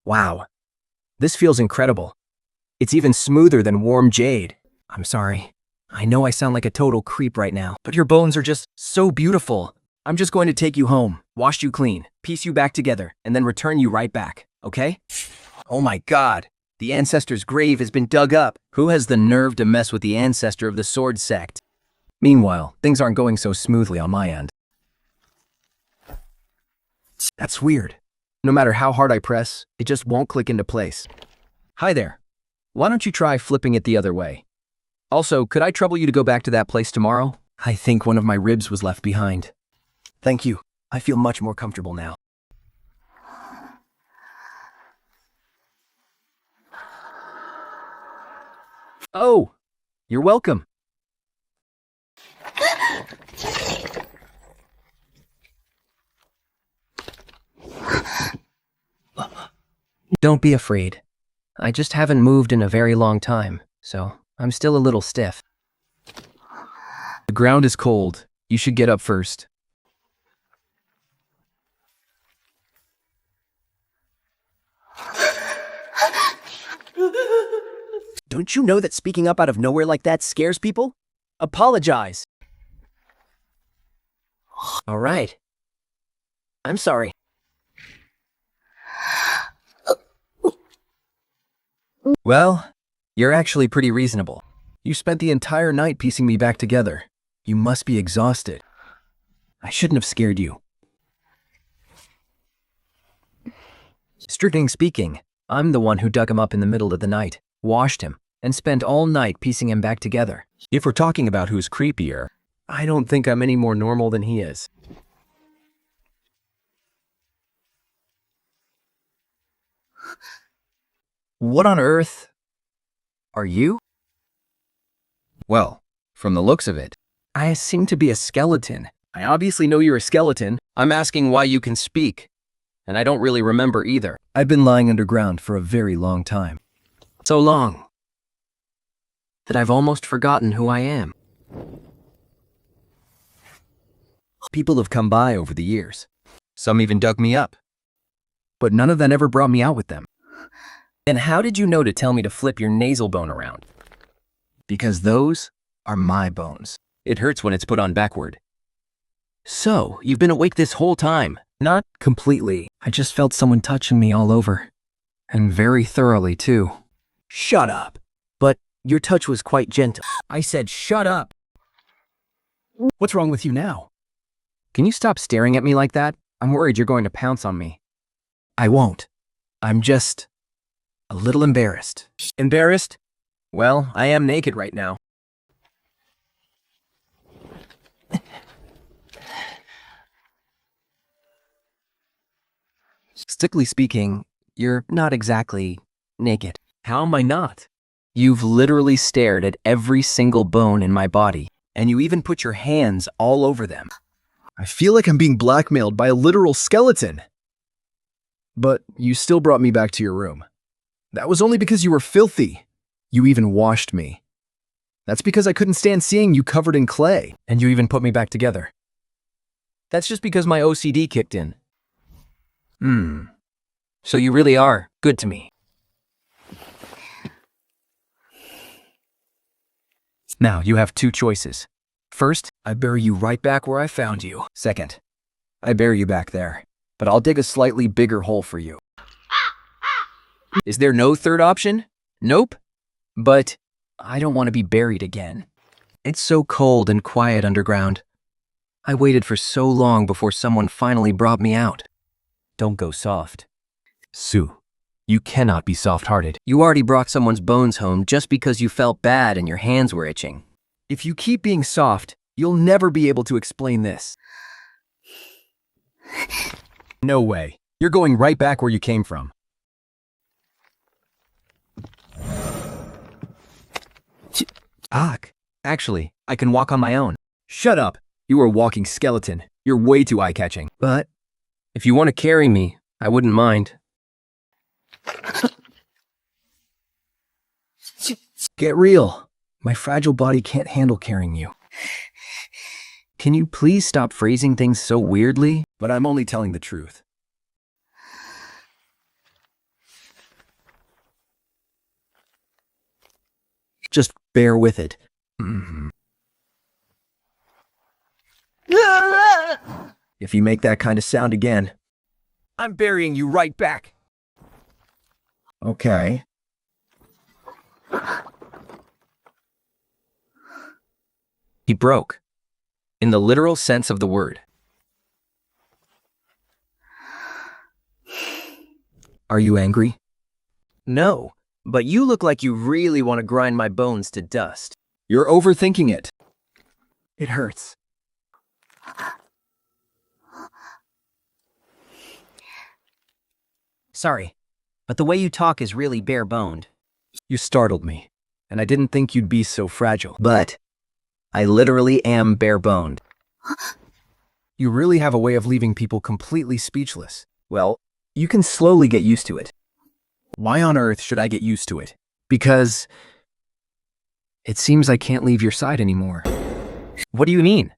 Wow, this feels incredible. It's even smoother than warm jade. I'm sorry. I know I sound like a total creep right now, but your bones are just so beautiful. I'm just going to take you home, wash you clean, piece you back together, and then return you right back, okay? Oh my god, the ancestor's grave has been dug up. Who has the nerve to mess with the ancestor of the sword sect? Meanwhile, things aren't going so smoothly on my end. That's weird. No matter how hard I press, it just won't click into place. Hi there. Why don't you try flipping it the other way? Also, could I trouble you to go back to that place tomorrow? I think one of my ribs was left behind. Thank you. I feel much more comfortable now. Oh, you're welcome. Don't be afraid. I just haven't moved in a very long time, so I'm still a little stiff. The ground is cold. You should get up first. Don't you know that speaking up out of nowhere like that scares people? Apologize. All right. I'm sorry. Well, you're actually pretty reasonable. You spent the entire night piecing me back together. You must be exhausted. I shouldn't have scared you. Strictly speaking, I'm the one who dug him up in the middle of the night, washed him, and spent all night piecing him back together. If we're talking about who's creepier, I don't think I'm any more normal than he is. What on earth are you? Well, from the looks of it, I seem to be a skeleton. I obviously know you're a skeleton. I'm asking why you can speak, and I don't really remember either. I've been lying underground for a very long time. So long that I've almost forgotten who I am. People have come by over the years. Some even dug me up. But none of them ever brought me out with them. Then how did you know to tell me to flip your nasal bone around? Because those are my bones. It hurts when it's put on backward. So, you've been awake this whole time? Not completely. I just felt someone touching me all over. And very thoroughly, too. Shut up. But your touch was quite gentle. I said shut up. What's wrong with you now? Can you stop staring at me like that? I'm worried you're going to pounce on me. I won't. I'm just a little embarrassed. Embarrassed? Well, I am naked right now. Strictly speaking, you're not exactly naked. How am I not? You've literally stared at every single bone in my body, and you even put your hands all over them. I feel like I'm being blackmailed by a literal skeleton. But you still brought me back to your room. That was only because you were filthy. You even washed me. That's because I couldn't stand seeing you covered in clay. And you even put me back together. That's just because my OCD kicked in. So you really are good to me. Now, you have two choices. First, I bury you right back where I found you. Second, I bury you back there. But I'll dig a slightly bigger hole for you. Is there no third option? Nope. But I don't want to be buried again. It's so cold and quiet underground. I waited for so long before someone finally brought me out. Don't go soft. Sue, you cannot be soft-hearted. You already brought someone's bones home just because you felt bad and your hands were itching. If you keep being soft, you'll never be able to explain this. No way. You're going right back where you came from. Actually, I can walk on my own. Shut up. You are a walking skeleton. You're way too eye-catching. But if you want to carry me, I wouldn't mind. Get real. My fragile body can't handle carrying you. Can you please stop phrasing things so weirdly? But I'm only telling the truth. bear with it. Mhm. If you make that kind of sound again, I'm burying you right back. Okay. He broke, in the literal sense of the word. Are you angry? No, but you look like you really want to grind my bones to dust. You're overthinking it. It hurts. Sorry, but the way you talk is really bare-boned. You startled me, and I didn't think you'd be so fragile. But I literally am bare-boned. You really have a way of leaving people completely speechless. Well, you can slowly get used to it. Why on earth should I get used to it? Because it seems I can't leave your side anymore. What do you mean?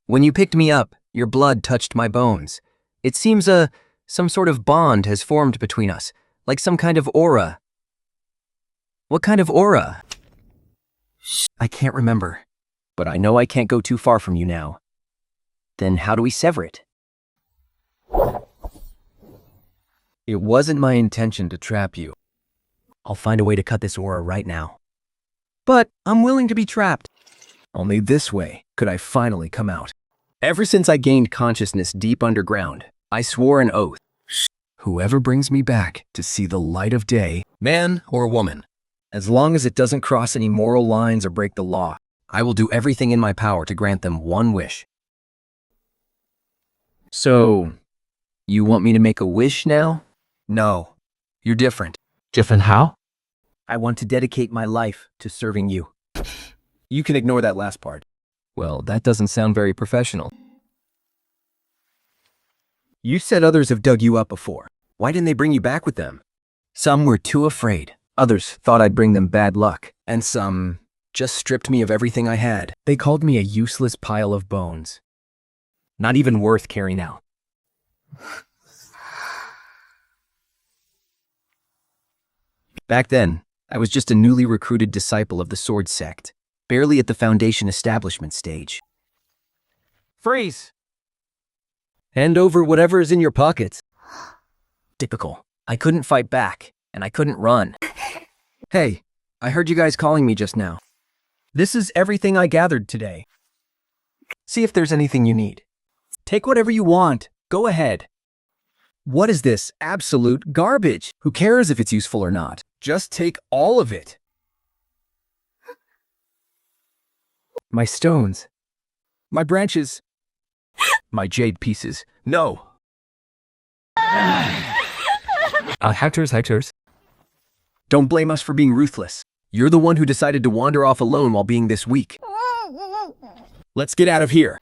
When you picked me up, your blood touched my bones. It seems some sort of bond has formed between us, like some kind of aura. What kind of aura? I can't remember, but I know I can't go too far from you now. Then how do we sever it? It wasn't my intention to trap you. I'll find a way to cut this aura right now. But I'm willing to be trapped. Only this way could I finally come out. Ever since I gained consciousness deep underground, I swore an oath. Whoever brings me back to see the light of day, man or woman, as long as it doesn't cross any moral lines or break the law, I will do everything in my power to grant them one wish. So, you want me to make a wish now? No, you're different. Different how? I want to dedicate my life to serving you. You can ignore that last part. Well, that doesn't sound very professional. You said others have dug you up before. Why didn't they bring you back with them? Some were too afraid. Others thought I'd bring them bad luck. And some just stripped me of everything I had. They called me a useless pile of bones. Not even worth carrying out. Back then, I was just a newly recruited disciple of the sword sect, barely at the foundation establishment stage. Freeze! Hand over whatever is in your pockets. Typical. I couldn't fight back, and I couldn't run. Hey, I heard you guys calling me just now. This is everything I gathered today. See if there's anything you need. Take whatever you want. Go ahead. What is this absolute garbage? Who cares if it's useful or not? Just take all of it. My stones. My branches. My jade pieces. No. Hectors. Don't blame us for being ruthless. You're the one who decided to wander off alone while being this weak. Let's get out of here.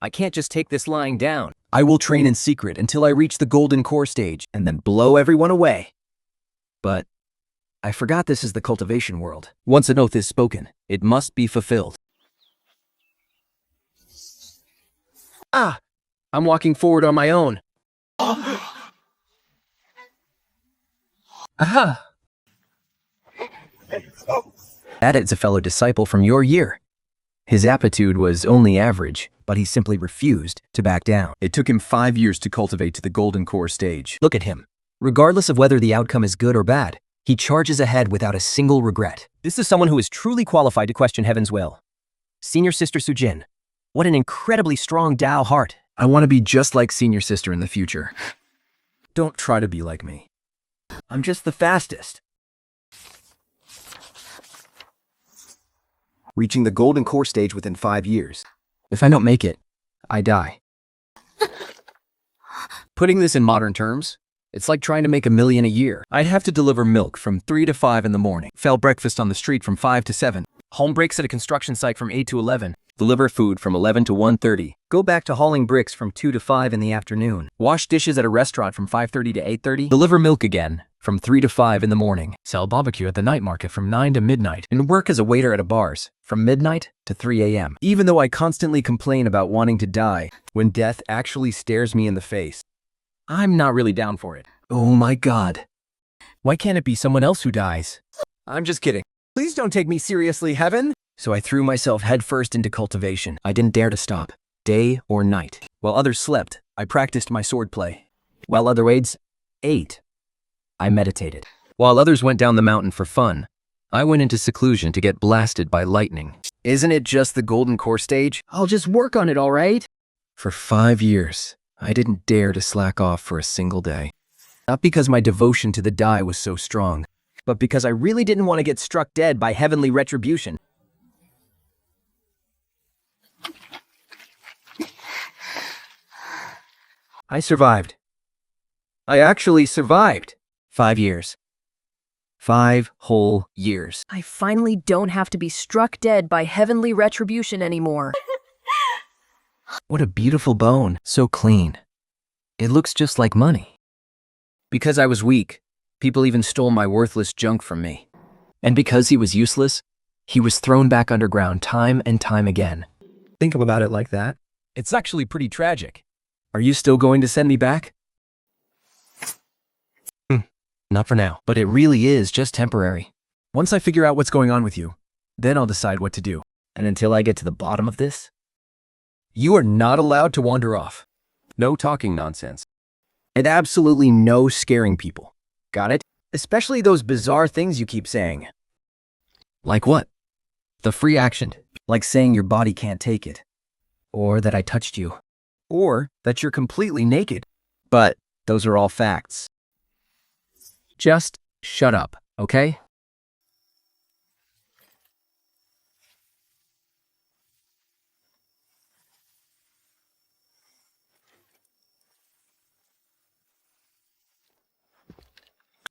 I can't just take this lying down. I will train in secret until I reach the golden core stage and then blow everyone away. But I forgot this is the cultivation world. Once an oath is spoken, it must be fulfilled. Ah! I'm walking forward on my own. Aha! That is a fellow disciple from your year. His aptitude was only average, but he simply refused to back down. It took him 5 years to cultivate to the golden core stage. Look at him. Regardless of whether the outcome is good or bad, he charges ahead without a single regret. This is someone who is truly qualified to question heaven's will. Senior Sister Sujin, what an incredibly strong Tao heart. I want to be just like Senior Sister in the future. Don't try to be like me. I'm just the fastest. Reaching the golden core stage within 5 years. If I don't make it, I die. Putting this in modern terms, it's like trying to make $1 million a year. I'd have to deliver milk from 3 to 5 in the morning, fell breakfast on the street from 5 to 7, home breaks at a construction site from 8 to 11, deliver food from 11 to 1:30, go back to hauling bricks from 2 to 5 in the afternoon, wash dishes at a restaurant from 5:30 to 8:30, deliver milk again from 3 to 5 in the morning, sell barbecue at the night market from 9 to midnight, and work as a waiter at a bars from midnight to 3 a.m. Even though I constantly complain about wanting to die, when death actually stares me in the face, I'm not really down for it. Oh my God. Why can't it be someone else who dies? I'm just kidding. Please don't take me seriously, heaven. So I threw myself headfirst into cultivation. I didn't dare to stop, day or night. While others slept, I practiced my swordplay. While others ate, I meditated. While others went down the mountain for fun, I went into seclusion to get blasted by lightning. Isn't it just the golden core stage? I'll just work on it, all right? For 5 years, I didn't dare to slack off for a single day. Not because my devotion to the die was so strong, but because I really didn't want to get struck dead by heavenly retribution. I survived. I actually survived. 5 years. 5 whole years. I finally don't have to be struck dead by heavenly retribution anymore. What a beautiful bone. So clean. It looks just like money. Because I was weak, people even stole my worthless junk from me. And because he was useless, he was thrown back underground time and time again. Think about it like that. It's actually pretty tragic. Are you still going to send me back? Not for now. But it really is just temporary. Once I figure out what's going on with you, then I'll decide what to do. And until I get to the bottom of this, you are not allowed to wander off. No talking nonsense. And absolutely no scaring people. Got it? Especially those bizarre things you keep saying. Like what? The free action. Like saying your body can't take it. Or that I touched you. Or that you're completely naked. But those are all facts. Just shut up, okay?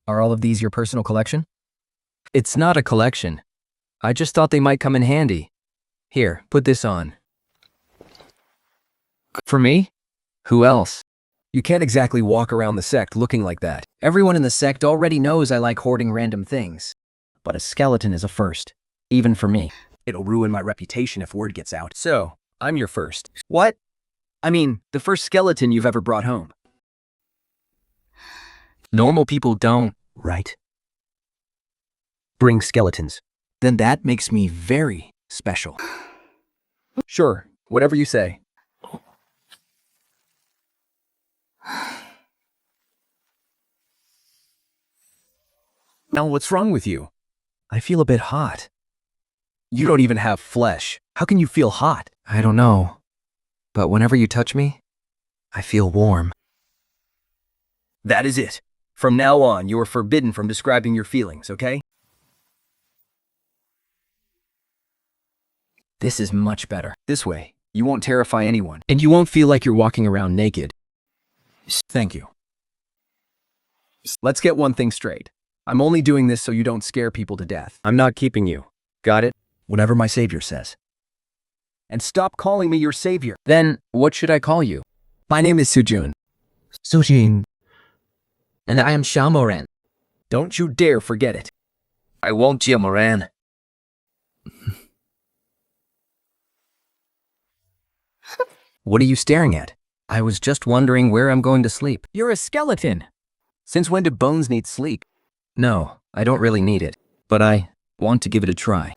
Are all of these your personal collection? It's not a collection. I just thought they might come in handy. Here, put this on. For me? Who else? You can't exactly walk around the sect looking like that. Everyone in the sect already knows I like hoarding random things. But a skeleton is a first, even for me. It'll ruin my reputation if word gets out. So, I'm your first. What? I mean, the first skeleton you've ever brought home. Normal people don't, right? Bring skeletons. Then that makes me very special. Sure, whatever you say. Now, what's wrong with you? I feel a bit hot. You don't even have flesh. How can you feel hot? I don't know. But whenever you touch me, I feel warm. That is it. From now on, you are forbidden from describing your feelings, okay? This is much better. This way, you won't terrify anyone, and you won't feel like you're walking around naked. Thank you. Let's get one thing straight. I'm only doing this so you don't scare people to death. I'm not keeping you. Got it? Whatever my savior says. And stop calling me your savior. Then, what should I call you? My name is Sujun. Sujin. And I am Shamoran. Don't you dare forget it. I won't, Shamoran. What are you staring at? I was just wondering where I'm going to sleep. You're a skeleton. Since when do bones need sleep? No, I don't really need it, but I want to give it a try.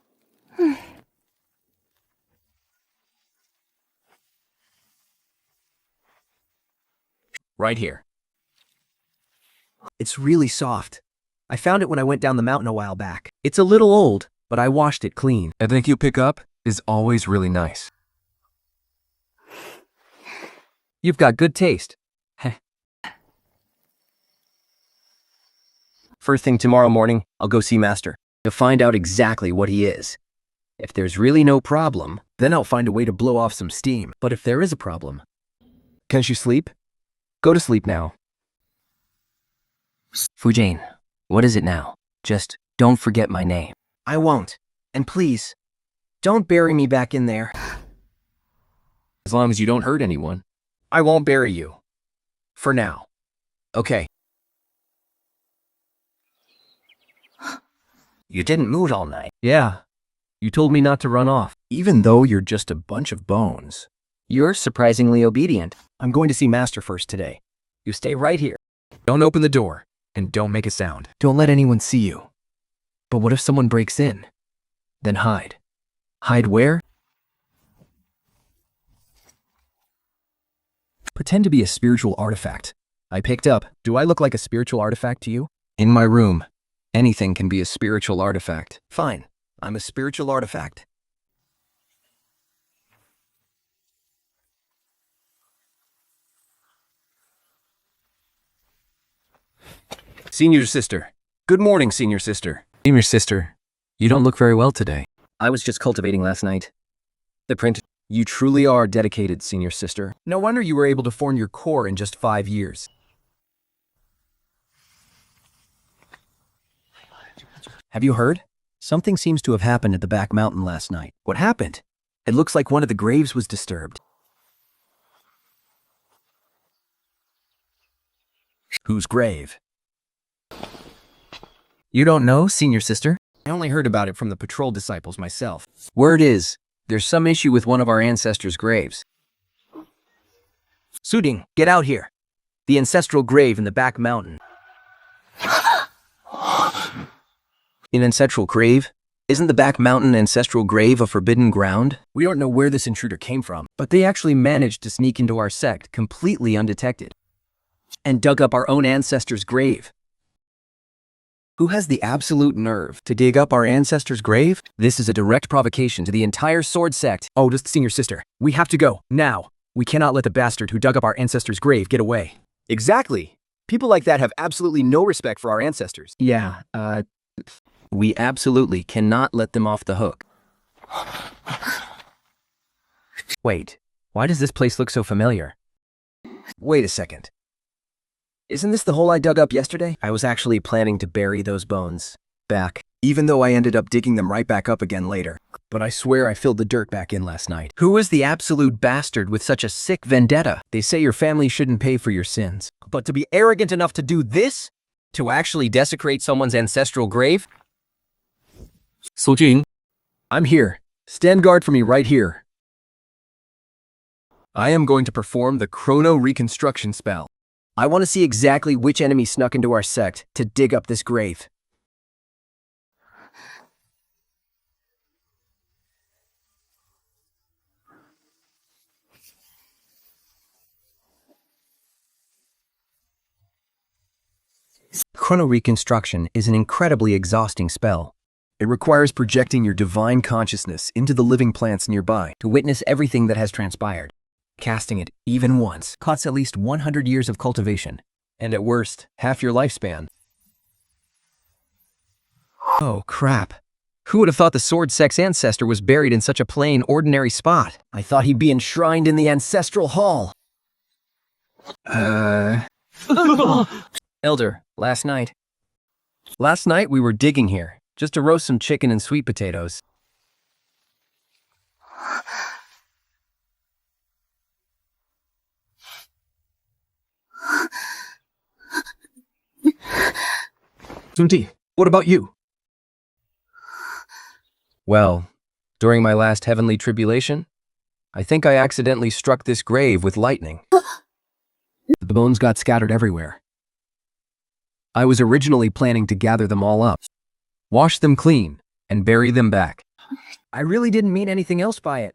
Right here. It's really soft. I found it when I went down the mountain a while back. It's a little old, but I washed it clean. Everything you pick up is always really nice. You've got good taste. First thing tomorrow morning, I'll go see Master to find out exactly what he is. If there's really no problem, then I'll find a way to blow off some steam. But if there is a problem, can't you sleep? Go to sleep now. Fujane, what is it now? Just don't forget my name. I won't. And please, don't bury me back in there. As long as you don't hurt anyone, I won't bury you. For now. Okay. You didn't move all night. Yeah. You told me not to run off, even though you're just a bunch of bones. You're surprisingly obedient. I'm going to see Master first today. You stay right here. Don't open the door, and don't make a sound. Don't let anyone see you. But what if someone breaks in? Then hide. Hide where? Pretend to be a spiritual artifact. I picked up. Do I look like a spiritual artifact to you? In my room. Anything can be a spiritual artifact. Fine. I'm a spiritual artifact. Senior sister. Good morning, senior sister. Senior sister, you don't look very well today. I was just cultivating last night. The print. You truly are dedicated, senior sister. No wonder you were able to form your core in just 5 years. Have you heard? Something seems to have happened at the back mountain last night. What happened? It looks like one of the graves was disturbed. Whose grave? You don't know, senior sister? I only heard about it from the patrol disciples myself. Word is, there's some issue with one of our ancestors' graves. Suding, get out here. The ancestral grave in the back mountain. An ancestral grave? Isn't the back mountain ancestral grave a forbidden ground? We don't know where this intruder came from, but they actually managed to sneak into our sect completely undetected and dug up our own ancestor's grave. Who has the absolute nerve to dig up our ancestor's grave? This is a direct provocation to the entire sword sect. Oh, just senior sister. We have to go, now. We cannot let the bastard who dug up our ancestor's grave get away. Exactly. People like that have absolutely no respect for our ancestors. Yeah, we absolutely cannot let them off the hook. Wait, why does this place look so familiar? Wait a second. Isn't this the hole I dug up yesterday? I was actually planning to bury those bones back, even though I ended up digging them right back up again later. But I swear I filled the dirt back in last night. Who was the absolute bastard with such a sick vendetta? They say your family shouldn't pay for your sins. But to be arrogant enough to do this? To actually desecrate someone's ancestral grave? Sojin, I'm here. Stand guard for me right here. I am going to perform the chrono reconstruction spell. I want to see exactly which enemy snuck into our sect to dig up this grave. Chrono reconstruction is an incredibly exhausting spell. It requires projecting your divine consciousness into the living plants nearby to witness everything that has transpired. Casting it even once costs at least 100 years of cultivation, and at worst, half your lifespan. Oh crap. Who would have thought the sword sect's ancestor was buried in such a plain, ordinary spot? I thought he'd be enshrined in the ancestral hall. Elder, last night we were digging here, just to roast some chicken and sweet potatoes. Sunti, what about you? Well, during my last heavenly tribulation, I think I accidentally struck this grave with lightning. The bones got scattered everywhere. I was originally planning to gather them all up, wash them clean, and bury them back. I really didn't mean anything else by it.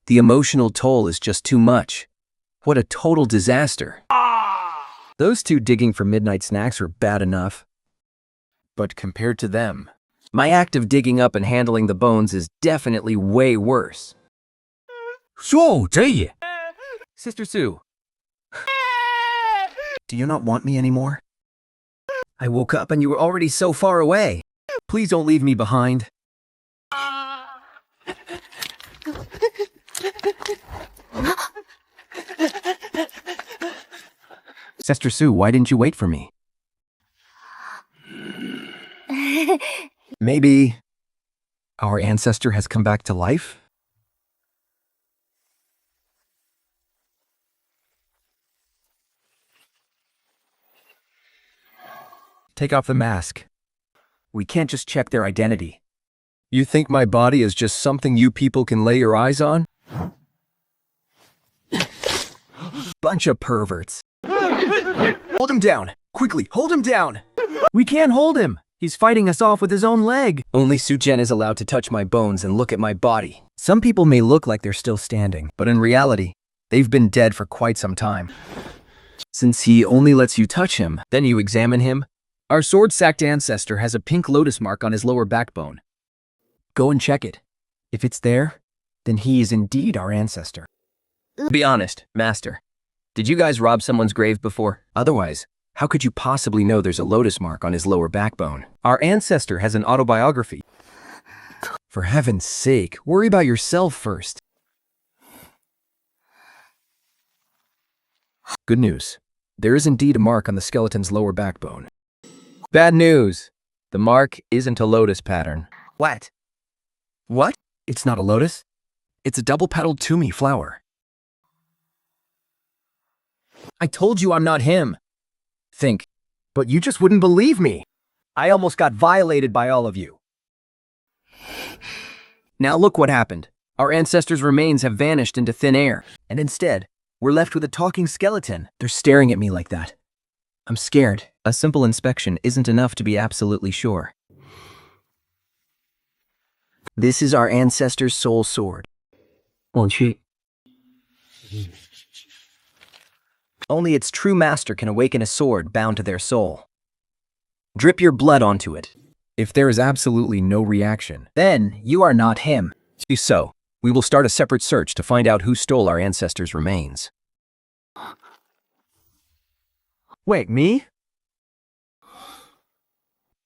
The emotional toll is just too much. What a total disaster. Those two digging for midnight snacks were bad enough. But compared to them, my act of digging up and handling the bones is definitely way worse. Sister Sue, do you not want me anymore? I woke up and you were already so far away. Please don't leave me behind. Sister Sue, why didn't you wait for me? Maybe our ancestor has come back to life? Take off the mask. We can't just check their identity. You think my body is just something you people can lay your eyes on? Bunch of perverts. Hold him down! Quickly, hold him down! We can't hold him! He's fighting us off with his own leg! Only Su-Jen is allowed to touch my bones and look at my body. Some people may look like they're still standing, but in reality, they've been dead for quite some time. Since he only lets you touch him, then you examine him, our sword-sacked ancestor has a pink lotus mark on his lower backbone. Go and check it. If it's there, then he is indeed our ancestor. Be honest, Master. Did you guys rob someone's grave before? Otherwise, how could you possibly know there's a lotus mark on his lower backbone? Our ancestor has an autobiography. For heaven's sake, worry about yourself first. Good news. There is indeed a mark on the skeleton's lower backbone. Bad news. The mark isn't a lotus pattern. What? What? It's not a lotus? It's a double-petaled Tumi flower. I told you I'm not him. Think. But you just wouldn't believe me. I almost got violated by all of you. Now look what happened. Our ancestors' remains have vanished into thin air, and instead, we're left with a talking skeleton. They're staring at me like that. I'm scared. A simple inspection isn't enough to be absolutely sure. This is our ancestor's soul sword. Only its true master can awaken a sword bound to their soul. Drip your blood onto it. If there is absolutely no reaction, then you are not him. So, we will start a separate search to find out who stole our ancestors' remains. Wait, me?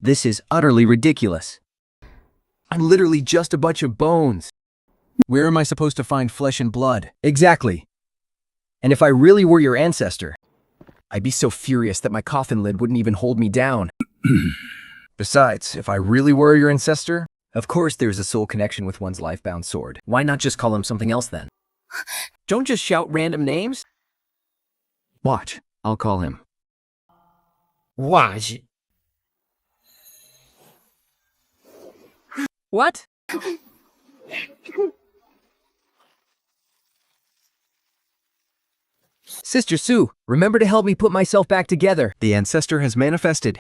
This is utterly ridiculous. I'm literally just a bunch of bones. Where am I supposed to find flesh and blood? Exactly. And if I really were your ancestor, I'd be so furious that my coffin lid wouldn't even hold me down. Besides, if I really were your ancestor, of course there's a soul connection with one's life-bound sword. Why not just call him something else then? Don't just shout random names. Watch, I'll call him. Watch. What? Sister Sue, remember to help me put myself back together. The ancestor has manifested.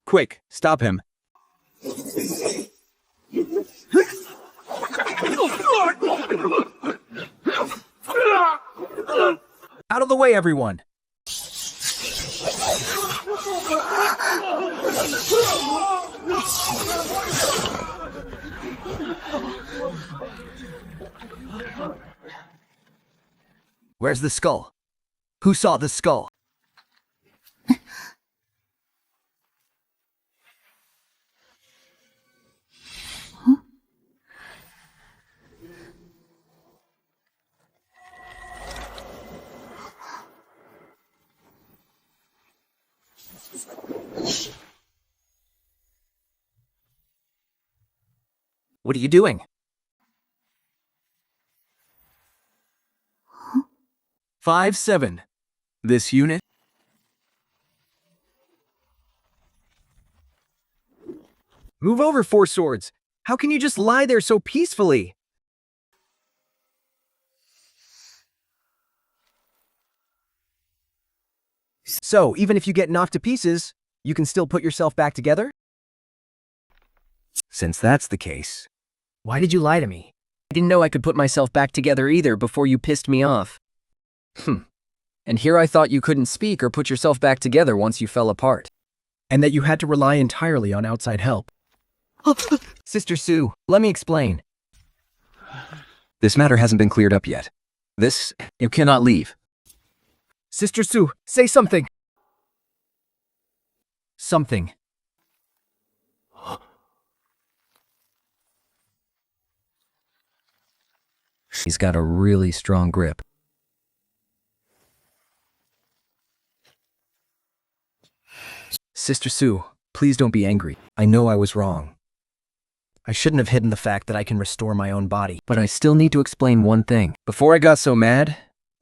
Quick, stop him. Out of the way, everyone. Where's the skull? Who saw the skull? What are you doing? 5-7. This unit? Move over, Four Swords. How can you just lie there so peacefully? So, even if you get knocked to pieces, you can still put yourself back together? Since that's the case, why did you lie to me? I didn't know I could put myself back together either before you pissed me off. And here I thought you couldn't speak or put yourself back together once you fell apart. And that you had to rely entirely on outside help. Sister Sue, let me explain. This matter hasn't been cleared up yet. You cannot leave. Sister Sue, say something. Something. He's got a really strong grip. Sister Sue, please don't be angry. I know I was wrong. I shouldn't have hidden the fact that I can restore my own body. But I still need to explain one thing. Before I got so mad,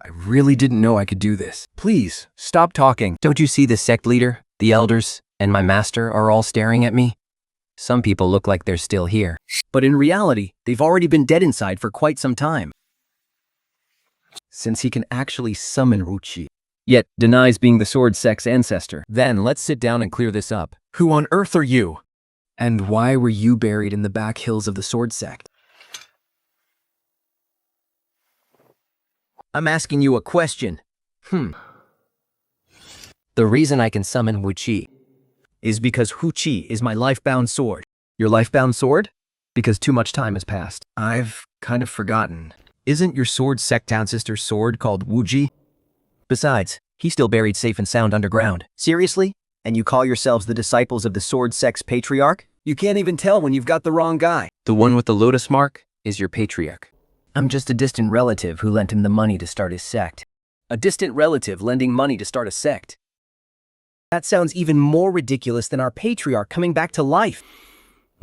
I really didn't know I could do this. Please, stop talking. Don't you see the sect leader, the elders, and my master are all staring at me? Some people look like they're still here. But in reality, they've already been dead inside for quite some time. since he can actually summon Wuqi, yet denies being the sword sect's ancestor. Then let's sit down and clear this up. Who on earth are you? And why were you buried in the back hills of the sword sect? I'm asking you a question. The reason I can summon Wuqi is because Wuqi is my life-bound sword. Your life-bound sword? Because too much time has passed. I've kind of forgotten. Isn't your sword sect ancestor's sword called Wuji? Besides, he's still buried safe and sound underground. Seriously? And you call yourselves the disciples of the sword sect's patriarch? You can't even tell when you've got the wrong guy. The one with the lotus mark is your patriarch. I'm just a distant relative who lent him the money to start his sect. A distant relative lending money to start a sect. That sounds even more ridiculous than our patriarch coming back to life.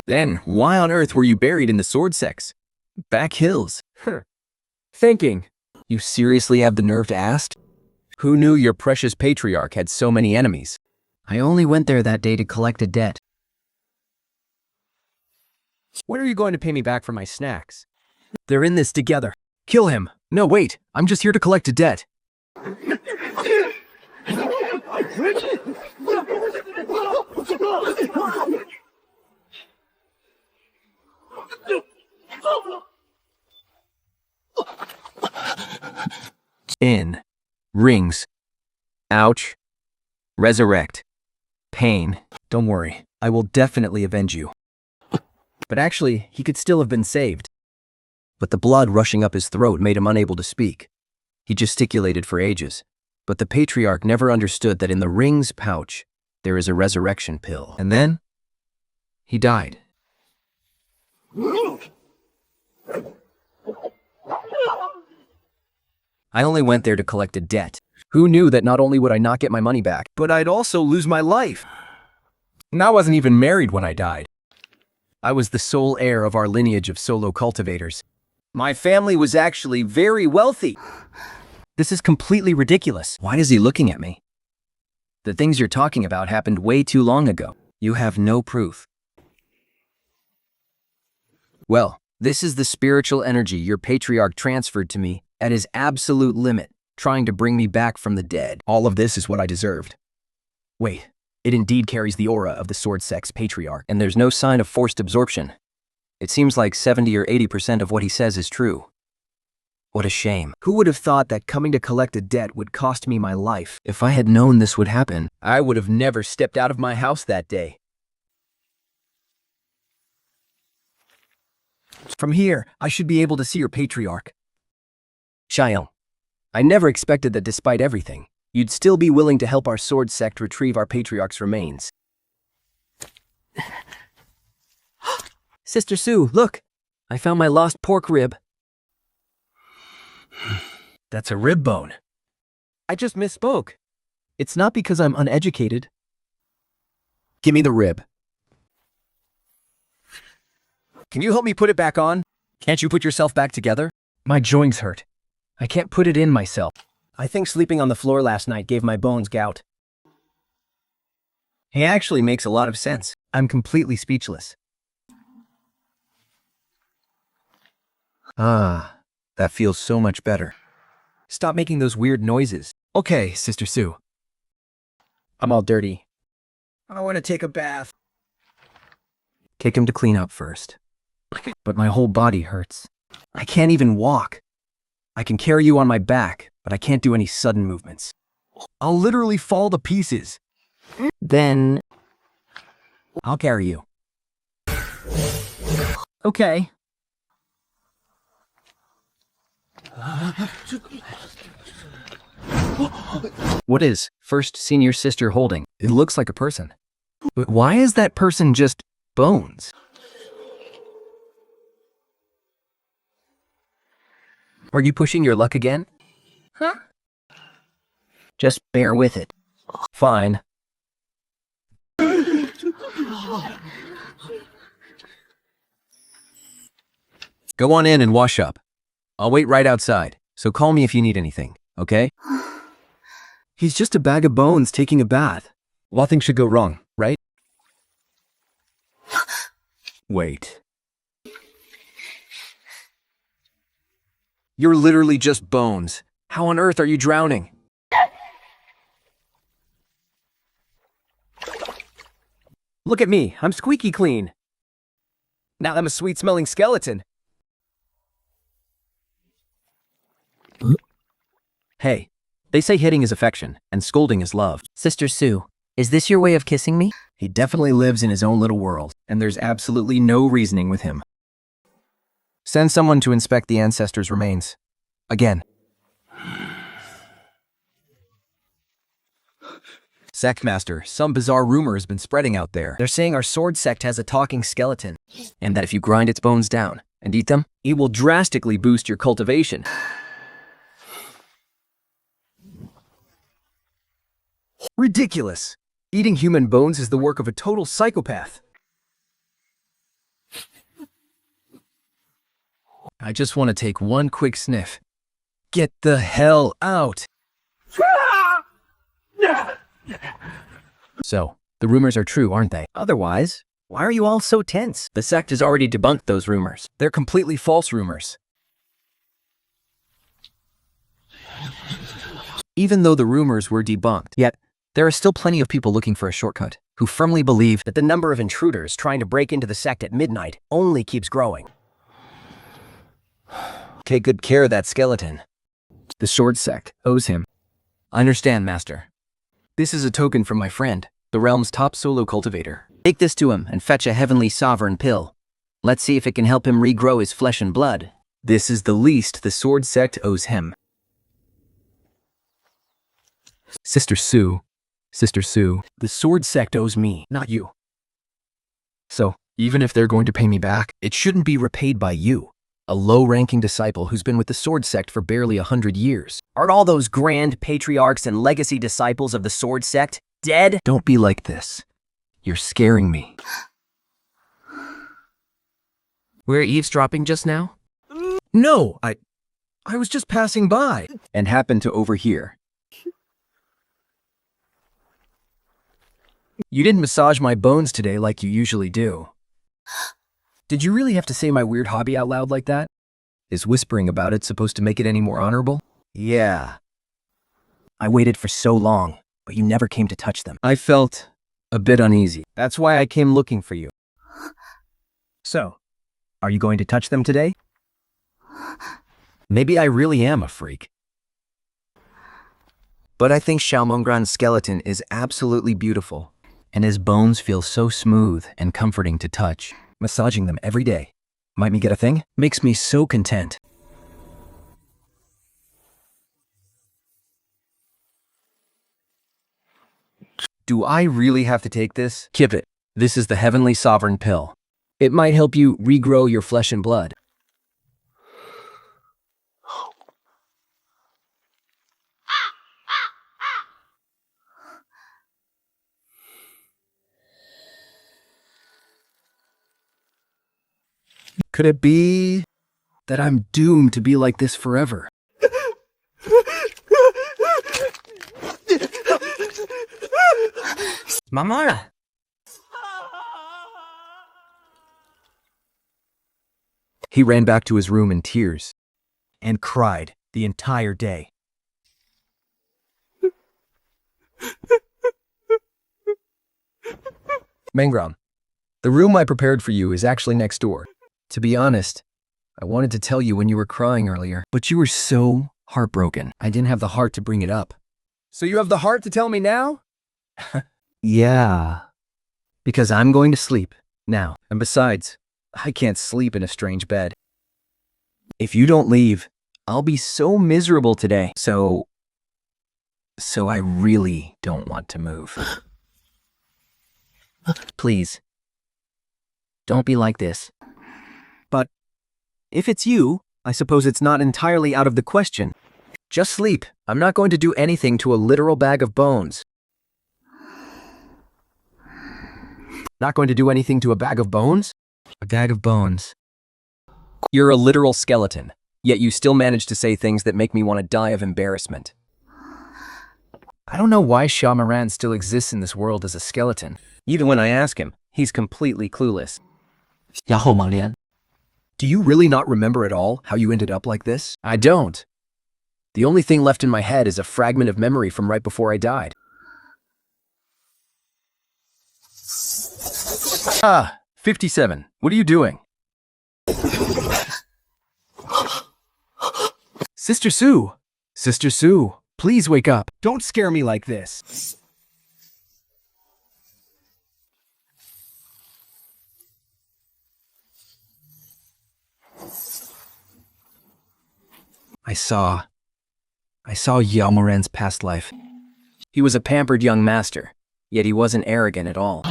Then, why on earth were you buried in the sword sects? Back hills. Thinking. You seriously have the nerve to ask? Who knew your precious patriarch had so many enemies? I only went there that day to collect a debt. When are you going to pay me back for my snacks? They're in this together. Kill him. No, wait. I'm just here to collect a debt. In. Rings. Ouch. Resurrect. Pain. Don't worry, I will definitely avenge you. But actually, he could still have been saved. But the blood rushing up his throat made him unable to speak. He gesticulated for ages, but the patriarch never understood that in the ring's pouch, there is a resurrection pill. And then, he died. I only went there to collect a debt. Who knew that not only would I not get my money back, but I'd also lose my life? And I wasn't even married when I died. I was the sole heir of our lineage of solo cultivators. My family was actually very wealthy. This is completely ridiculous. Why is he looking at me? The things you're talking about happened way too long ago. You have no proof. Well, this is the spiritual energy your patriarch transferred to me at his absolute limit, trying to bring me back from the dead. All of this is what I deserved. Wait, it indeed carries the aura of the sword sect's patriarch, and there's no sign of forced absorption. It seems like 70 or 80% of what he says is true. What a shame. Who would have thought that coming to collect a debt would cost me my life? If I had known this would happen, I would have never stepped out of my house that day. From here, I should be able to see your patriarch. Xiang, I never expected that despite everything, you'd still be willing to help our sword sect retrieve our patriarch's remains. Sister Sue, look! I found my lost pork rib. That's a rib bone. I just misspoke. It's not because I'm uneducated. Give me the rib. Can you help me put it back on? Can't you put yourself back together? My joints hurt. I can't put it in myself. I think sleeping on the floor last night gave my bones gout. It actually makes a lot of sense. I'm completely speechless. Ah, that feels so much better. Stop making those weird noises. Okay, Sister Sue. I'm all dirty. I want to take a bath. Take him to clean up first. But my whole body hurts. I can't even walk. I can carry you on my back, but I can't do any sudden movements. I'll literally fall to pieces. Then I'll carry you. Okay. What is first seen your sister holding? It looks like a person. But why is that person just bones? Are you pushing your luck again? Huh? Just bear with it. Fine. Go on in and wash up. I'll wait right outside, so call me if you need anything, okay? He's just a bag of bones taking a bath. Nothing should go wrong, right? Wait. You're literally just bones. How on earth are you drowning? Look at me, I'm squeaky clean. Now I'm a sweet-smelling skeleton. Hey, they say hitting is affection, and scolding is love. Sister Sue, is this your way of kissing me? He definitely lives in his own little world, and there's absolutely no reasoning with him. Send someone to inspect the ancestors' remains. Again. Sectmaster, some bizarre rumor has been spreading out there. They're saying our sword sect has a talking skeleton, and that if you grind its bones down and eat them, it will drastically boost your cultivation. Ridiculous! Eating human bones is the work of a total psychopath. I just want to take one quick sniff. Get the hell out! So, the rumors are true, aren't they? Otherwise, why are you all so tense? The sect has already debunked those rumors. They're completely false rumors. Even though the rumors were debunked, yet there are still plenty of people looking for a shortcut who firmly believe that the number of intruders trying to break into the sect at midnight only keeps growing. Take good care of that skeleton. The sword sect owes him. I understand, Master. This is a token from my friend, the realm's top solo cultivator. Take this to him and fetch a heavenly sovereign pill. Let's see if it can help him regrow his flesh and blood. This is the least the sword sect owes him. Sister Sue, the sword sect owes me, not you. So, even if they're going to pay me back, it shouldn't be repaid by you, a low-ranking disciple who's been with the sword sect for barely 100 years. Aren't all those grand patriarchs and legacy disciples of the sword sect dead? Don't be like this. You're scaring me. We're eavesdropping just now? No, I was just passing by and happened to overhear. You didn't massage my bones today like you usually do. Did you really have to say my weird hobby out loud like that? Is whispering about it supposed to make it any more honorable? Yeah. I waited for so long, but you never came to touch them. I felt a bit uneasy. That's why I came looking for you. So, are you going to touch them today? Maybe I really am a freak. But I think Xiaomengran's skeleton is absolutely beautiful, and his bones feel so smooth and comforting to touch. Massaging them every day. Might me get a thing? Makes me so content. Do I really have to take this? Keep it. This is the Heavenly Sovereign Pill. It might help you regrow your flesh and blood. Could it be that I'm doomed to be like this forever? Mama! He ran back to his room in tears and cried the entire day. Mengran, the room I prepared for you is actually next door. To be honest, I wanted to tell you when you were crying earlier, but you were so heartbroken. I didn't have the heart to bring it up. So you have the heart to tell me now? Yeah. Because I'm going to sleep now. And besides, I can't sleep in a strange bed. If you don't leave, I'll be so miserable today. So I really don't want to move. Please, don't be like this. But if it's you, I suppose it's not entirely out of the question. Just sleep. I'm not going to do anything to a literal bag of bones. Not going to do anything to a bag of bones? A bag of bones. You're a literal skeleton, yet you still manage to say things that make me want to die of embarrassment. I don't know why Xiaomengran still exists in this world as a skeleton. Even when I ask him, he's completely clueless. Do you really not remember at all how you ended up like this? I don't. The only thing left in my head is a fragment of memory from right before I died. Ah, 57. What are you doing? Sister Sue! Sister Sue, please wake up. Don't scare me like this. I saw Yalmoren's past life. He was a pampered young master, yet he wasn't arrogant at all.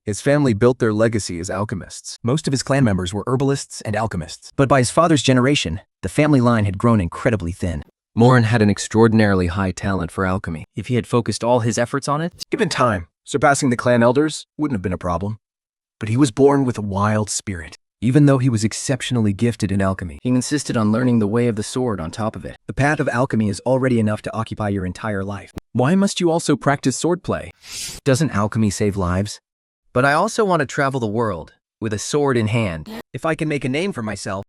His family built their legacy as alchemists. Most of his clan members were herbalists and alchemists. But by his father's generation, the family line had grown incredibly thin. Morin had an extraordinarily high talent for alchemy. If he had focused all his efforts on it, given time, surpassing the clan elders wouldn't have been a problem. But he was born with a wild spirit. Even though he was exceptionally gifted in alchemy, he insisted on learning the way of the sword on top of it. The path of alchemy is already enough to occupy your entire life. Why must you also practice swordplay? Doesn't alchemy save lives? But I also want to travel the world, with a sword in hand. If I can make a name for myself,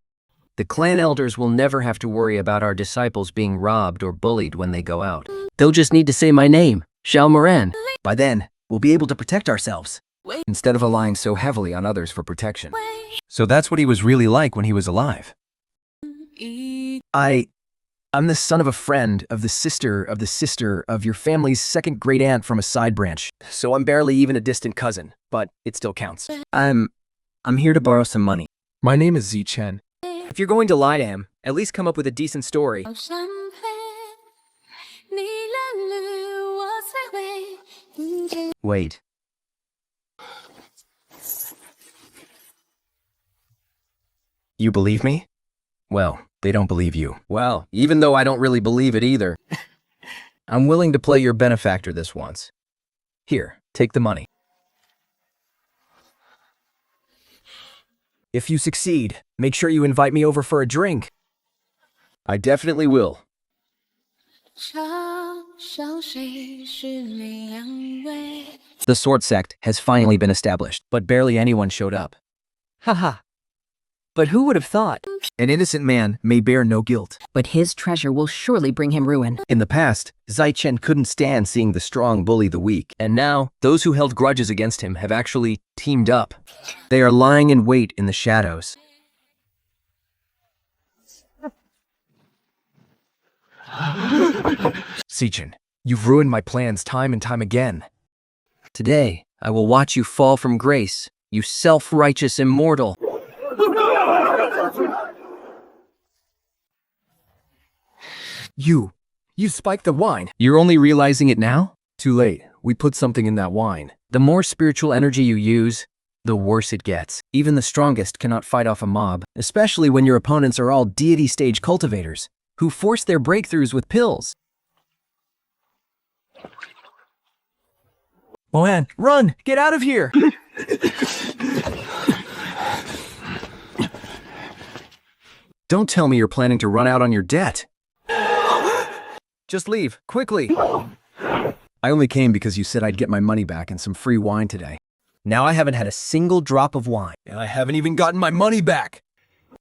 the clan elders will never have to worry about our disciples being robbed or bullied when they go out. They'll just need to say my name, Shalmoran. By then, we'll be able to protect ourselves, instead of relying so heavily on others for protection. So that's what he was really like when he was alive. I'm the son of a friend of the sister of your family's second great aunt from a side branch. So I'm barely even a distant cousin, but it still counts. I'm here to borrow some money. My name is Zichen. If you're going to lie to him, at least come up with a decent story. Wait. You believe me? Well, they don't believe you. Well, even though I don't really believe it either, I'm willing to play your benefactor this once. Here, take the money. If you succeed, make sure you invite me over for a drink. I definitely will. The sword sect has finally been established, but barely anyone showed up. Haha. But who would have thought? An innocent man may bear no guilt. But his treasure will surely bring him ruin. In the past, Zaichen couldn't stand seeing the strong bully the weak. And now, those who held grudges against him have actually teamed up. They are lying in wait in the shadows. Zaichen, you've ruined my plans time and time again. Today, I will watch you fall from grace, you self-righteous immortal. You spiked the wine. You're only realizing it now? Too late. We put something in that wine. The more spiritual energy you use, the worse it gets. Even the strongest cannot fight off a mob, especially when your opponents are all deity-stage cultivators, who force their breakthroughs with pills. Mohan, run! Get out of here! Don't tell me you're planning to run out on your debt. Just leave, quickly. I only came because you said I'd get my money back and some free wine today. Now I haven't had a single drop of wine, and I haven't even gotten my money back.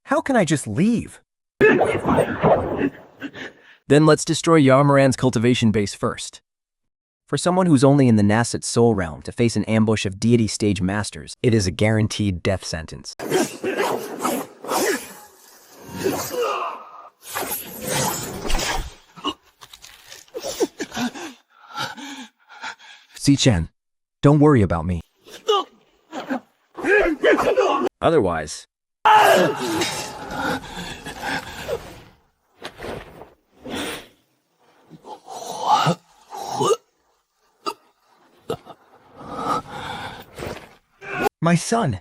How can I just leave? Then let's destroy Yarmoran's cultivation base first. For someone who's only in the Nasset Soul Realm to face an ambush of deity stage masters, it is a guaranteed death sentence. Zichen, don't worry about me. Otherwise... My son!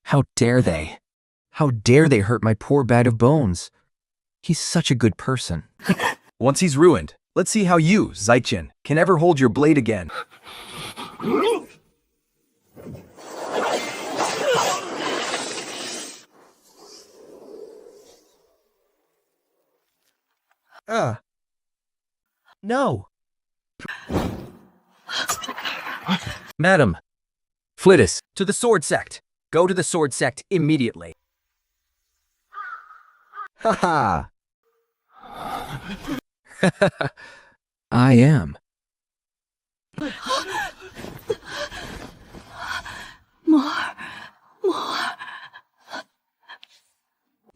How dare they? How dare they hurt my poor bag of bones? He's such a good person. Once he's ruined, let's see how you, Zaichen, can ever hold your blade again. No. Madam, Flittis, to the sword sect. Go to the sword sect immediately. Ha ha! I am.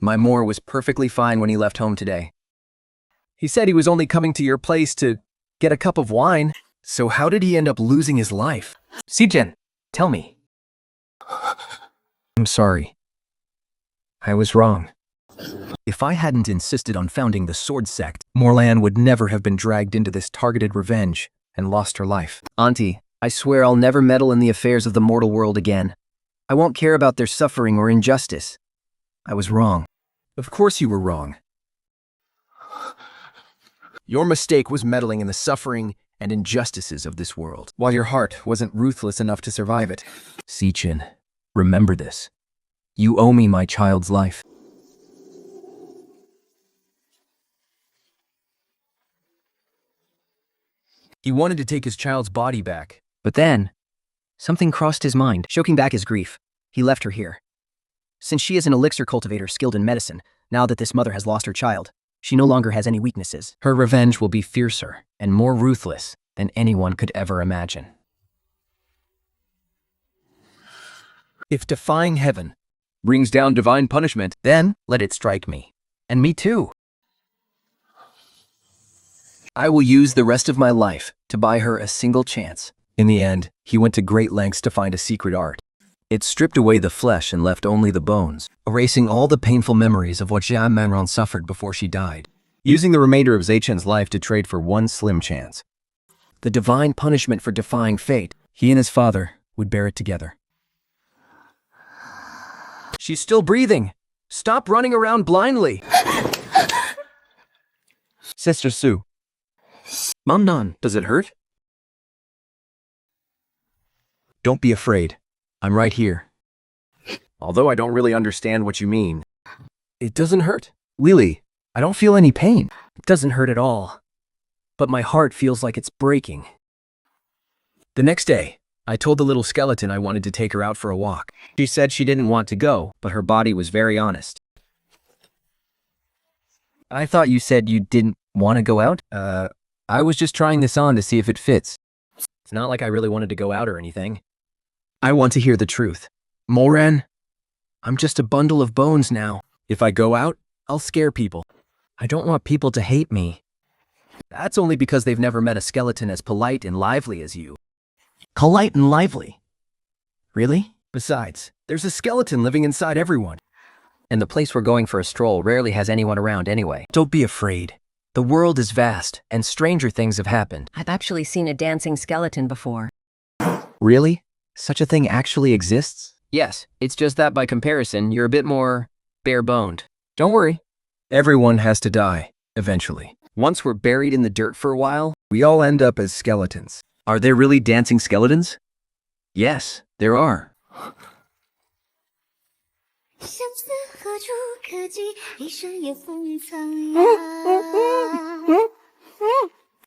My Moore was perfectly fine when he left home today. He said he was only coming to your place to get a cup of wine. So how did he end up losing his life? Sijen, tell me. I'm sorry. I was wrong. If I hadn't insisted on founding the sword sect, Morlan would never have been dragged into this targeted revenge and lost her life. Auntie, I swear I'll never meddle in the affairs of the mortal world again. I won't care about their suffering or injustice. I was wrong. Of course you were wrong. Your mistake was meddling in the suffering and injustices of this world, while your heart wasn't ruthless enough to survive it. Sichin, remember this. You owe me my child's life. He wanted to take his child's body back. But then, something crossed his mind. Choking back his grief, he left her here. Since she is an elixir cultivator skilled in medicine, now that this mother has lost her child, she no longer has any weaknesses. Her revenge will be fiercer and more ruthless than anyone could ever imagine. If defying heaven brings down divine punishment, then let it strike me. And me too. I will use the rest of my life to buy her a single chance. In the end, he went to great lengths to find a secret art. It stripped away the flesh and left only the bones, erasing all the painful memories of what Jia Manron suffered before she died, using the remainder of Zaichen's life to trade for one slim chance. The divine punishment for defying fate, he and his father would bear it together. She's still breathing. Stop running around blindly. Sister Sue. Mom Nan, does it hurt? Don't be afraid. I'm right here. Although I don't really understand what you mean. It doesn't hurt. Lily, I don't feel any pain. It doesn't hurt at all. But my heart feels like it's breaking. The next day, I told the little skeleton I wanted to take her out for a walk. She said she didn't want to go, but her body was very honest. I thought you said you didn't want to go out? I was just trying this on to see if it fits. It's not like I really wanted to go out or anything. I want to hear the truth. Moran, I'm just a bundle of bones now. If I go out, I'll scare people. I don't want people to hate me. That's only because they've never met a skeleton as polite and lively as you. Polite and lively? Really? Besides, there's a skeleton living inside everyone. And the place we're going for a stroll rarely has anyone around anyway. Don't be afraid. The world is vast, and stranger things have happened. I've actually seen a dancing skeleton before. Really? Such a thing actually exists? Yes, it's just that by comparison, you're a bit more bare-boned. Don't worry. Everyone has to die, eventually. Once we're buried in the dirt for a while, we all end up as skeletons. Are there really dancing skeletons? Yes, there are.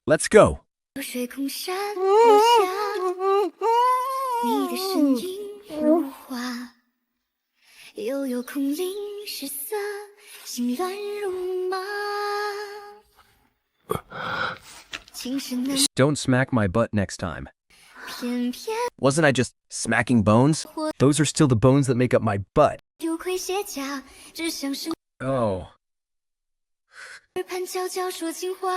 Let's go. 水空山落下，你的身影如花，悠悠空灵失色，心乱如麻。情深难 Don't smack my butt next time. 偏偏 Wasn't I just smacking bones? Those are still the bones that make up my butt. 丢盔卸甲，只想生 Oh. 耳畔悄悄说情话。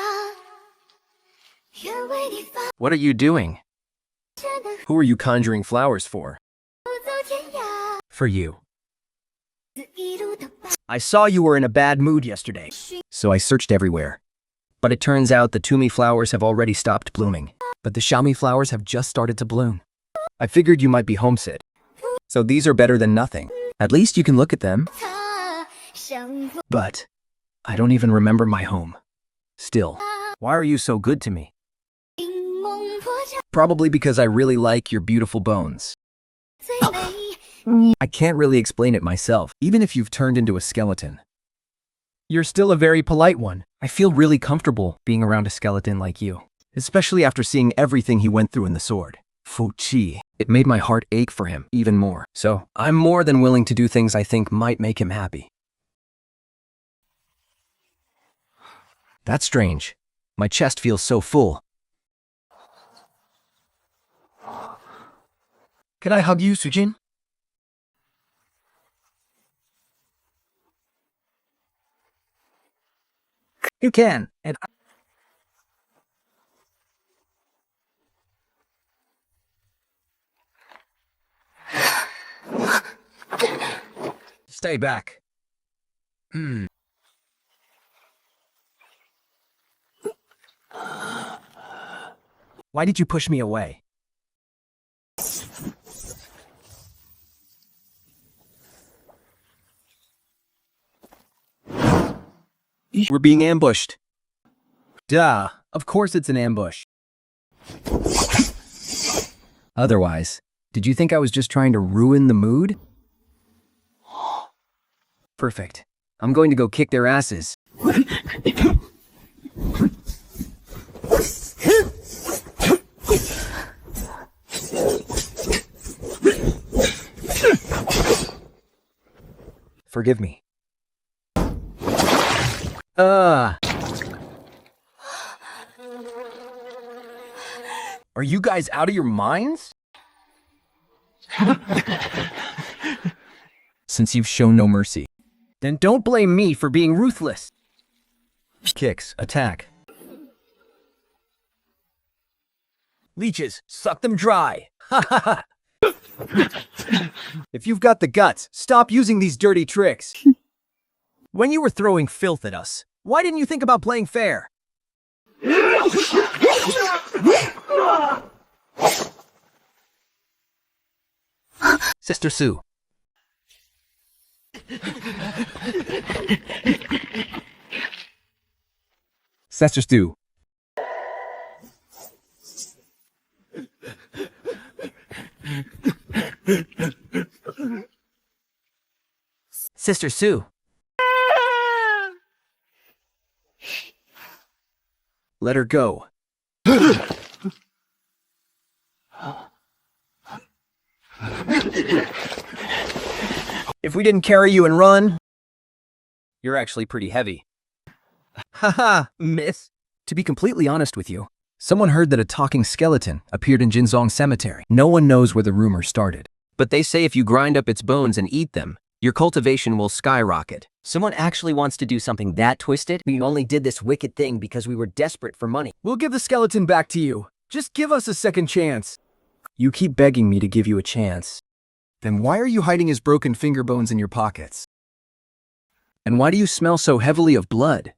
愿为你发 What are you doing? 现的 Who are you conjuring flowers for? 走天涯， For you. 一路的白 I saw you were in a bad mood yesterday, so I searched everywhere. But it turns out the Tumi flowers have already stopped blooming, but the Xiaomi flowers have just started to bloom. I figured you might be homesick, so these are better than nothing. At least you can look at them. 他，像风 But I don't even remember my home. Still, why are you so good to me? 梦破晓 Probably because I really like your beautiful bones. 最美。 I can't really explain it myself, even if you've turned into a skeleton. You're still a very polite one. I feel really comfortable being around a skeleton like you, especially after seeing everything he went through in the sword. Fu Qi. It made my heart ache for him even more. So I'm more than willing to do things I think might make him happy. That's strange. My chest feels so full. Can I hug you, Sujin? You can, and stay back. Why did you push me away? We're being ambushed. Duh, of course it's an ambush. Otherwise, did you think I was just trying to ruin the mood? Perfect. I'm going to go kick their asses. Forgive me. Are you guys out of your minds? Since you've shown no mercy, then don't blame me for being ruthless. Kicks, attack. Leeches, suck them dry. Ha ha ha. If you've got the guts, stop using these dirty tricks. When you were throwing filth at us, why didn't you think about playing fair? Sister Sue. Sister Sue. Sister Sue. Let her go. If we didn't carry you and run, you're actually pretty heavy. Haha, miss. To be completely honest with you, someone heard that a talking skeleton appeared in Jinzong Cemetery. No one knows where the rumor started. But they say if you grind up its bones and eat them, your cultivation will skyrocket. Someone actually wants to do something that twisted? We only did this wicked thing because we were desperate for money. We'll give the skeleton back to you. Just give us a second chance. You keep begging me to give you a chance. Then why are you hiding his broken finger bones in your pockets? And why do you smell so heavily of blood?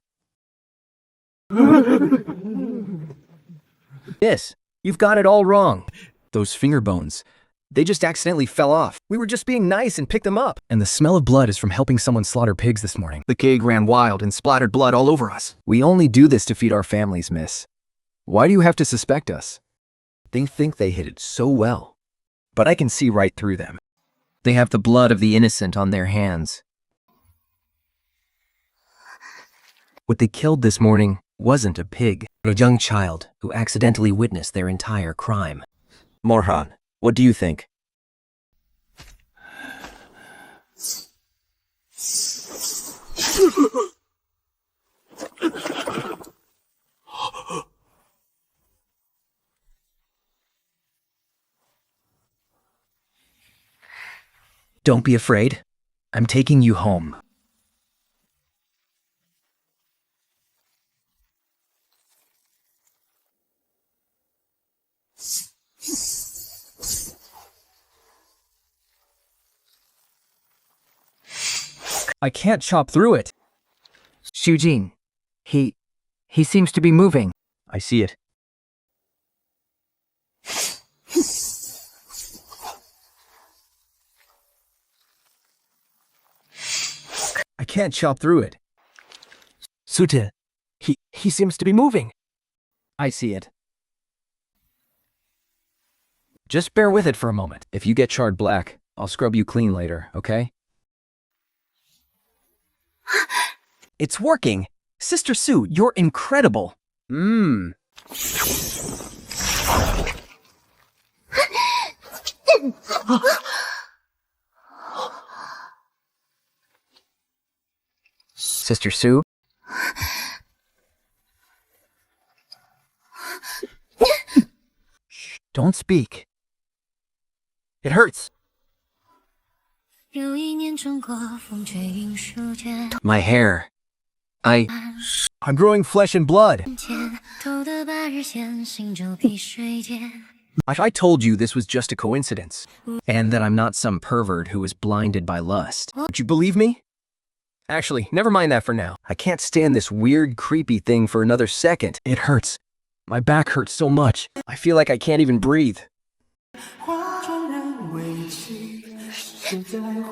Yes, you've got it all wrong. Those finger bones, they just accidentally fell off. We were just being nice and picked them up. And the smell of blood is from helping someone slaughter pigs this morning. The keg ran wild and splattered blood all over us. We only do this to feed our families, miss. Why do you have to suspect us? They think they hid it so well. But I can see right through them. They have the blood of the innocent on their hands. What they killed this morning wasn't a pig, but a young child who accidentally witnessed their entire crime. Morhan, what do you think? Don't be afraid. I'm taking you home. I can't chop through it. Shujin. He seems to be moving. I see it. I can't chop through it. Sute, he seems to be moving. I see it. Just bear with it for a moment. If you get charred black, I'll scrub you clean later, okay? It's working! Sister Sue, you're incredible! Sister Sue? Don't speak. It hurts. 有一年中国风吹云舒间， My hair. I'm growing flesh and blood. 前头的白日线行舟碧水间。 I told you this was just a coincidence, and that I'm not some pervert who is blinded by lust. Would you believe me? Actually, never mind that for now. I can't stand this weird, creepy thing for another second. It hurts. My back hurts so much. I feel like I can't even breathe.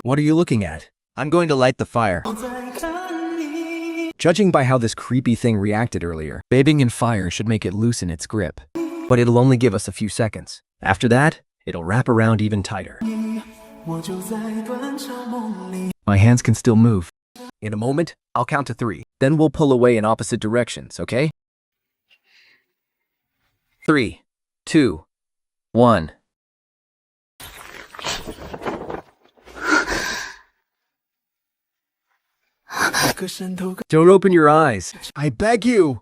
What are you looking at? I'm going to light the fire. Judging by how this creepy thing reacted earlier, bathing in fire should make it loosen its grip. But it'll only give us a few seconds. After that, it'll wrap around even tighter. My hands can still move. In a moment, I'll count to 3. Then we'll pull away in opposite directions, okay? 3, 2, 1. Don't open your eyes. I beg you.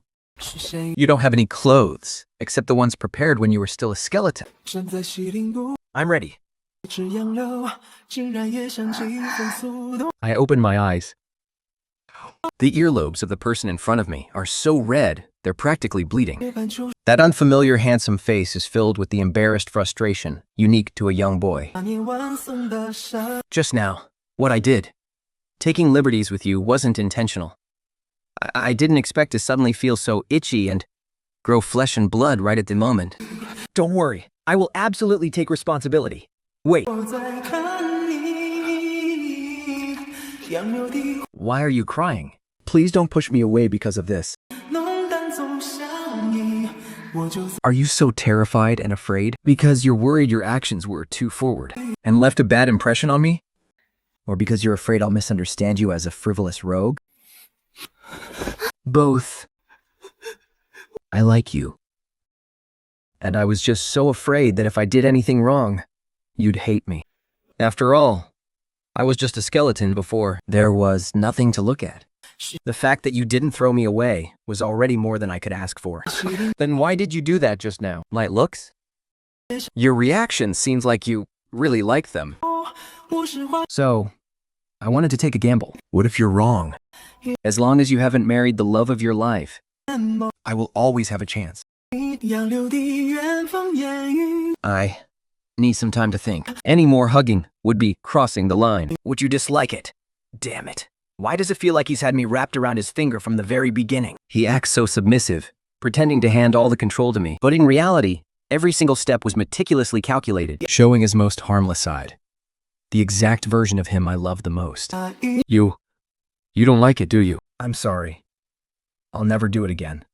You don't have any clothes, except the ones prepared when you were still a skeleton. I'm ready. I open my eyes. The earlobes of the person in front of me are so red, they're practically bleeding. That unfamiliar handsome face is filled with the embarrassed frustration unique to a young boy. Just now, what I did, taking liberties with you, wasn't intentional. I didn't expect to suddenly feel so itchy and grow flesh and blood right at the moment. Don't worry, I will absolutely take responsibility. Wait. Why are you crying? Please don't push me away because of this. Are you so terrified and afraid because you're worried your actions were too forward and left a bad impression on me? Or because you're afraid I'll misunderstand you as a frivolous rogue? Both. I like you. And I was just so afraid that if I did anything wrong, you'd hate me. After all, I was just a skeleton before there was nothing to look at. The fact that you didn't throw me away was already more than I could ask for. Then why did you do that just now? Light looks? Your reaction seems like you really like them. So, I wanted to take a gamble. What if you're wrong? As long as you haven't married the love of your life, I will always have a chance. I need some time to think. Any more hugging would be crossing the line. Would you dislike it? Damn it. Why does it feel like he's had me wrapped around his finger from the very beginning? He acts so submissive, pretending to hand all the control to me. But in reality, every single step was meticulously calculated, showing his most harmless side. The exact version of him I love the most. You don't like it, do you? I'm sorry. I'll never do it again.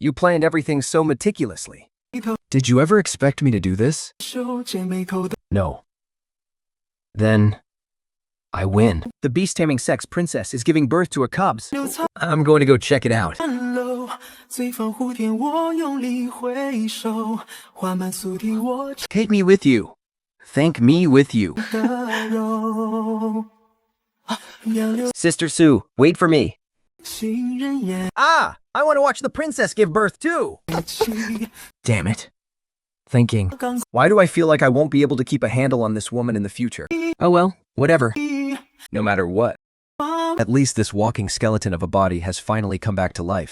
You planned everything so meticulously. Did you ever expect me to do this? No. Then, I win. The beast-taming sex princess is giving birth to her cubs. I'm going to go check it out. Take me with you. Thank me with you. Sister Sue, wait for me. Ah! I want to watch the princess give birth too! Damn it. Thinking, why do I feel like I won't be able to keep a handle on this woman in the future? Oh well, whatever. No matter what. At least this walking skeleton of a body has finally come back to life.